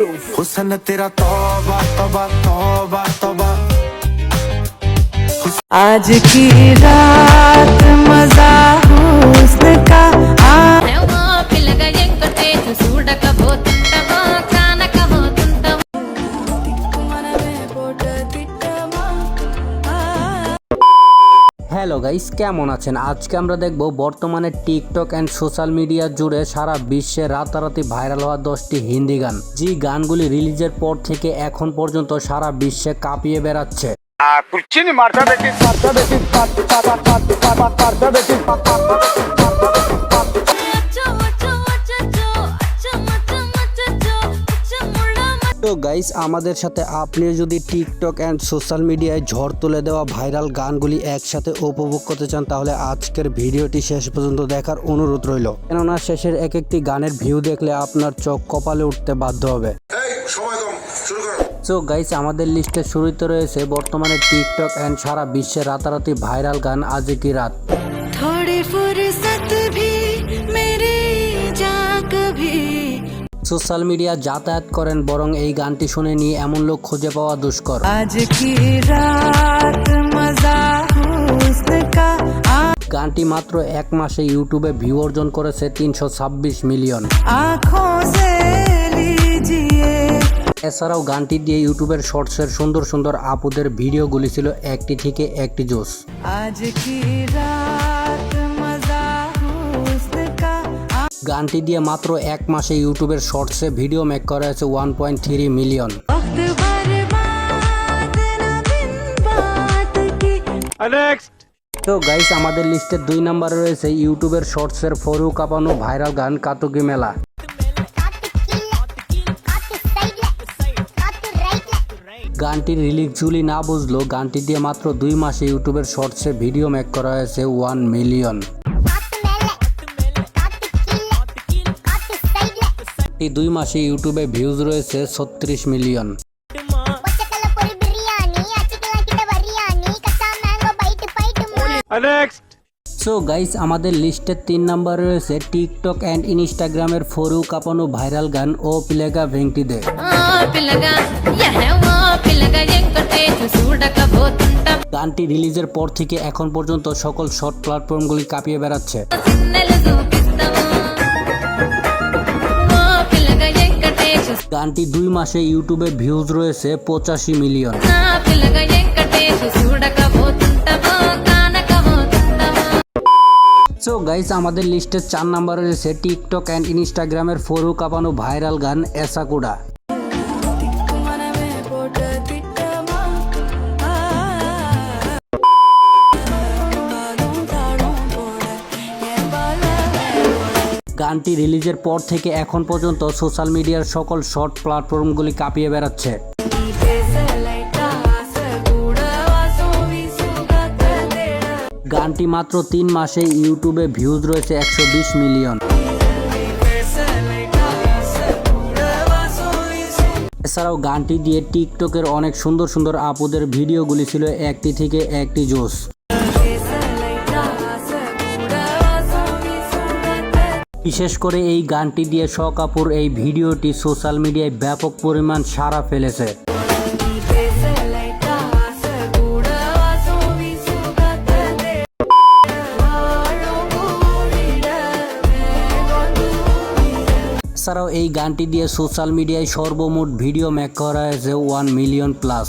हुस्न तेरा तौबा तौबा तौबा तौबा। आज की रात मजा हुस्न का হ্যালো গাইস, কেমন আছেন? আজকে আমরা দেখব বর্তমানে টিকটক এন্ড সোশ্যাল মিডিয়া জুড়ে সারা বিশ্বে রাতারাতি ভাইরাল হওয়া 10টি হিন্দি গান, যে গানগুলি রিলিজের পর থেকে এখন পর্যন্ত সারা বিশ্বে কাঁপিয়ে বেড়াচ্ছে। তো গাইস, আমাদের সাথে আপনি যদি টিকটক এন্ড সোশ্যাল মিডিয়ায় ঝড় তুলে দেওয়া ভাইরাল গানগুলি একসাথে উপভোগ করতে চান, তাহলে আজকের ভিডিওটি শেষ পর্যন্ত দেখার অনুরোধ রইল, কেননা শেষের এক একটি গানের ভিউ দেখলে আপনার চোখ কপালে উঠতে বাধ্য হবে। তো গাইস, আমাদের লিস্টের শুরুতে রয়েছে বর্তমানে টিকটক এন্ড সারা বিশ্বে রাতারাতি ভাইরাল গান আজ কি রাত। সোশ্যাল মিডিয়া যাতায়াত করেন, বরং এই গানটি শুনে নিয়ে এমন লোক খুঁজে পাওয়া দুষ্কর। আজ কি রাত মজা হুস্ন কা। গানটি মাত্র এক মাসে ইউটিউবে ভিউ অর্জন করেছে 326 মিলিয়ন। এছাড়াও গানটি দিয়ে ইউটিউবের শর্টসের সুন্দর সুন্দর আপুদের ভিডিওগুলি ছিল একটি থেকে একটি জোস। আজ কি রাত মজা হুস্ন কা। গানটি দিয়ে মাত্র এক মাসে ইউটিউবের শর্টসে ভিডিও মেক করা হয়েছে 1.3 মিলিয়ন। তো গাইস, আমাদের লিস্টের 2 নম্বরে রয়েছে ইউটিউবের শর্টসের ফরু কাঁপানো ভাইরাল গান কাতুকি মেলা। গানটির রিলিজ জুলি না বুঝলো, গানটি দিয়ে মাত্র 2 মাসে ইউটিউবের শর্টসে ভিডিও মেক করা হয়েছে 1 মিলিয়ন। এই 2 মাসে ইউটিউবে ভিউজ রয়েছে 36 মিলিয়ন। সো গাইস, আমাদের লিস্টের 3 নম্বরে রয়েছে টিকটক এন্ড ইনস্টাগ্রামের ফরু কাঁপানো ভাইরাল গান ও পিলেগা ভেঙ্কটি দে। গানটি রিলিজের পর থেকে এখন পর্যন্ত সকল শর্ট প্ল্যাটফর্মগুলি কাঁপিয়ে বেড়াচ্ছে। গানটি 2 মাসে ইউটিউবে ভিউজ রয়েছে 85 মিলিয়ন। সো গাইস, আমাদের লিস্টের 4 নম্বরে রয়েছে টিকটক এন্ড ইনস্টাগ্রামের ফরু কাঁপানো ভাইরাল গান এসাকুডা। গানটি রিলিজের পর থেকে এখন পর্যন্ত সোশ্যাল মিডিয়ার সকল শর্ট প্ল্যাটফর্মগুলি কাঁপিয়ে বেড়াচ্ছে। গানটি মাত্র 3 মাসে ইউটিউবে ভিউজ রয়েছে 120 মিলিয়ন। এছাড়াও গানটি দিয়ে টিকটকের অনেক সুন্দর সুন্দর আপুদের ভিডিওগুলি ছিল একটি থেকে একটি জোস। বিশেষ করে এই গানটি দিয়ে শখ আপুর এই ভিডিওটি সোশ্যাল মিডিয়ায় ব্যাপক পরিমাণ সাড়া ফেলেছে। এছাড়াও এই গানটি দিয়ে সোশ্যাল মিডিয়ায় সর্বমোট ভিডিও মেক করা হয়েছে 1 মিলিয়ন প্লাস।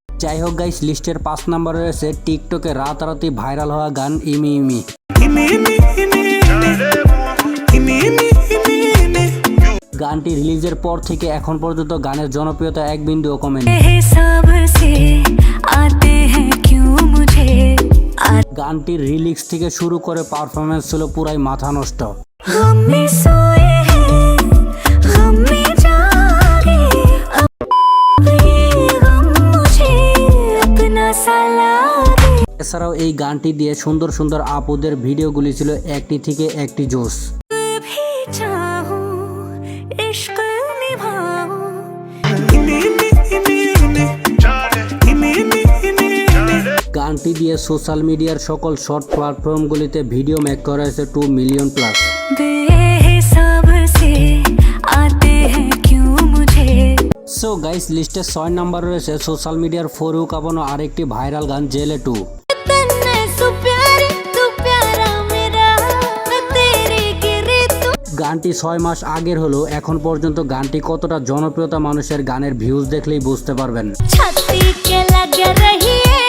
যাই হোক গাইস, লিস্টের 5 নম্বরে রয়েছে টিকটকে রাতারাতি ভাইরাল হওয়া গান ইমি ইমি। গানটি রিলিজের পর থেকে এখন পর্যন্ত গানের জনপ্রিয়তা এক বিন্দুও কমেনি। গানটির রিলিক্স থেকে শুরু করে পারফরমেন্স ছিল পুরাই মাথা নষ্ট। এছাড়াও এই গানটি দিয়ে সুন্দর সুন্দর আপুদের ভিডিওগুলি ছিল একটি থেকে একটি জোস। গানটি দিয়ে সোশ্যাল মিডিয়ার সকল শর্ট প্ল্যাটফর্মগুলিতে ভিডিও মেক করা হয়েছে 2 মিলিয়ন প্লাস। সো গাইস লিস্টে 6 নাম্বার রয়েছে সোশ্যাল মিডিয়ার ফরু কাঁপানো আরেকটি ভাইরাল গান জেলে 2। तन्ने सु प्यारे तू प्यारा मेरा मैं तेरी गिरी तू গানটি 6 মাস আগের হলো এখন পর্যন্ত গানটি কতটা জনপ্রিয়তা মানুষের গানের ভিউজ দেখলেই বুঝতে পারবেন। छाती के लग रही है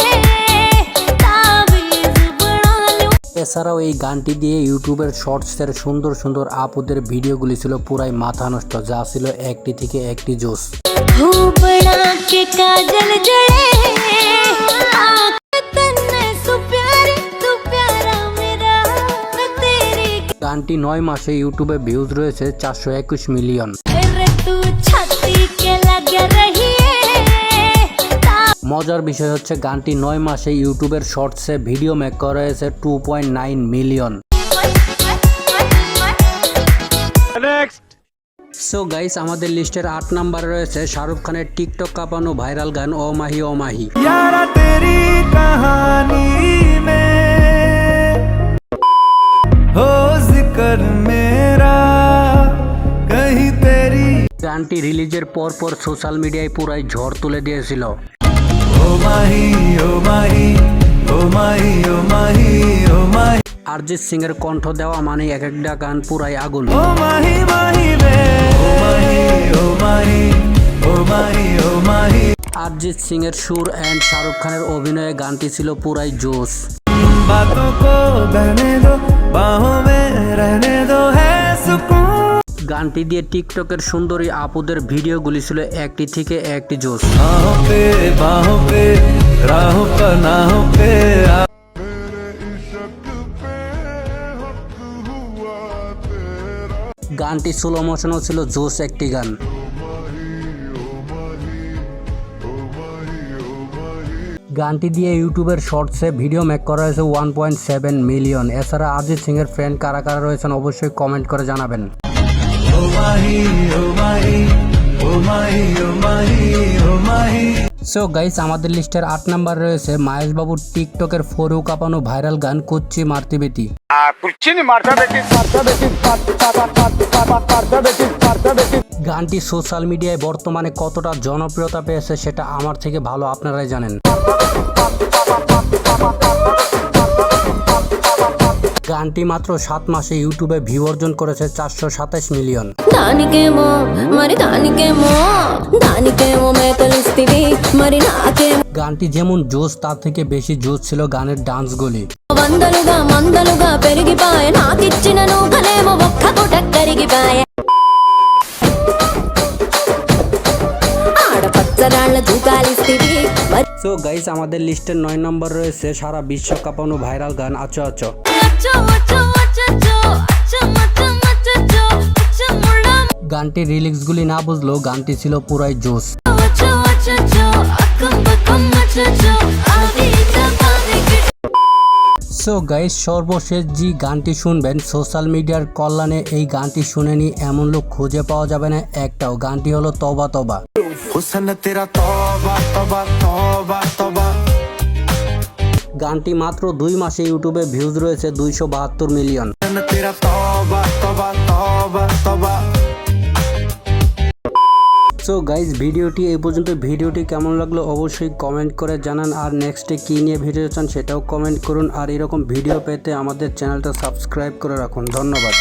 ताबीज बना लूं এছাড়াও এই গানটি দিয়ে ইউটিউবের শর্টসের সুন্দর সুন্দর আপুদের ভিডিওগুলি ছিল পুরাই মাথা নষ্ট, যা ছিল একটি থেকে একটি জোস। हो बना के काजल जड़े तन्ने सु प्यारे तू प्यारा मेरा मैं तेरी গানটি 9 মাসে ইউটিউবে ভিউজ রয়েছে 421 মিলিয়ন। रे तू छाती के लग रही है মজার বিষয় হচ্ছে গানটি 9 মাসে ইউটিউবের শর্টসে ভিডিও মেক করা হয়েছে 2.9 মিলিয়ন। সো গাইস আমাদের লিস্টের 8 নাম্বারে রয়েছে শাহরুখ খানের টিকটক কাঁপানো ভাইরাল গান ও মাহি ও মাহি। यारा तेरी कहानी में हो जिक्र मेरा कहीं तेरी গানটি রিলিজের পর পর সোশ্যাল মিডিয়ায় পুরাই ঝড় তুলে দিয়েছিল। ओ माही ओ माही ओ माही ओ माही ओ माही অরিজিৎ সিং এর কণ্ঠ দেওয়া মানে এক একটা গান পুরাই আগুন। ओ माही माही वे ओ माही ओ माही ओ माही ओ माही অরিজিৎ সিং এর সুর এন্ড শাহরুখ খানের অভিনয়ে গানটি ছিল পুরাই জোস। बातों को बहने दो बाहों में रहने दो है सुकून গানটি দিয়ে টিকটকের সুন্দরী আপুদের ভিডিওগুলি ছিল একটি থেকে একটি জোস। बाहों पे राहों पर नाहों पे গানটি স্লো মোশনও ছিল জোস একটি গান। গানটি দিয়ে ইউটিউবের শর্টসে ভিডিও মেক করা হয়েছে 1.7 মিলিয়ন। এছাড়া অরিজিৎ সিং এর ফ্যান কারা কারা রয়েছেন অবশ্যই কমেন্ট করে জানাবেন। ओ माही ओ माही ओ माही ओ माही ओ माही সো গাইস আমাদের লিস্টের 8 নাম্বার রয়েছে মাহেশ বাবুর টিকটকের ফরু কাঁপানো ভাইরাল গান কুচ্চি মারতি বেটি। গানটি সোশ্যাল মিডিয়ায় বর্তমানে কতটা জনপ্রিয়তা পেয়েছে সেটা আমার থেকে ভালো আপনারাই জানেন। গানটি মাত্র 7 মাসে ইউটিউবে ভিউ অর্জন করেছে 427 মিলিয়ন। దానికేమో మరి దానికేమో దానికేమో మేకలిస్తివి మరి నాకేమో গানটি যেমন জোস তার থেকে বেশি জোস ছিল গানের ডান্সগুলি। వందలుగా మందలుగా పెరిగిపాయ నాకిచ్చిన నూకనేమో ఒక్క పూట కరిగిపాయ ఆడపచ్చరాళ్ళ దూకాలిస్తివి మరి সো গাইস আমাদের লিস্টের 9 নম্বর রয়েছে সারা বিশ্ব কাঁপানো ভাইরাল গান আচো আচো। গানটির রিলিক্সগুলি না বুঝলেও গানটি ছিল পুরাই জোস। সো গাইস সর্বশেষ যে গানটি শুনবেন সোশ্যাল মিডিয়ার কল্যাণে এই গানটি শুনেনি এমন লোক খুঁজে পাওয়া যাবে না একটাও। গানটি হলো তবা তবা। हुस्न तेरा तौबा तौबा तौबा तौबा গানটি মাত্র 2 মাসে ইউটিউবে ভিউজ রয়েছে 272 মিলিয়ন। हुस्न तेरा तौबा तौबा तौबा तौबा সো গাইস ভিডিওটি এই পর্যন্ত। ভিডিওটি কেমন লাগলো অবশ্যই কমেন্ট করে জানান, আর নেক্সটে কী নিয়ে ভিডিও চান সেটাও কমেন্ট করুন। আর এরকম ভিডিও পেতে আমাদের চ্যানেলটা সাবস্ক্রাইব করে রাখুন। ধন্যবাদ।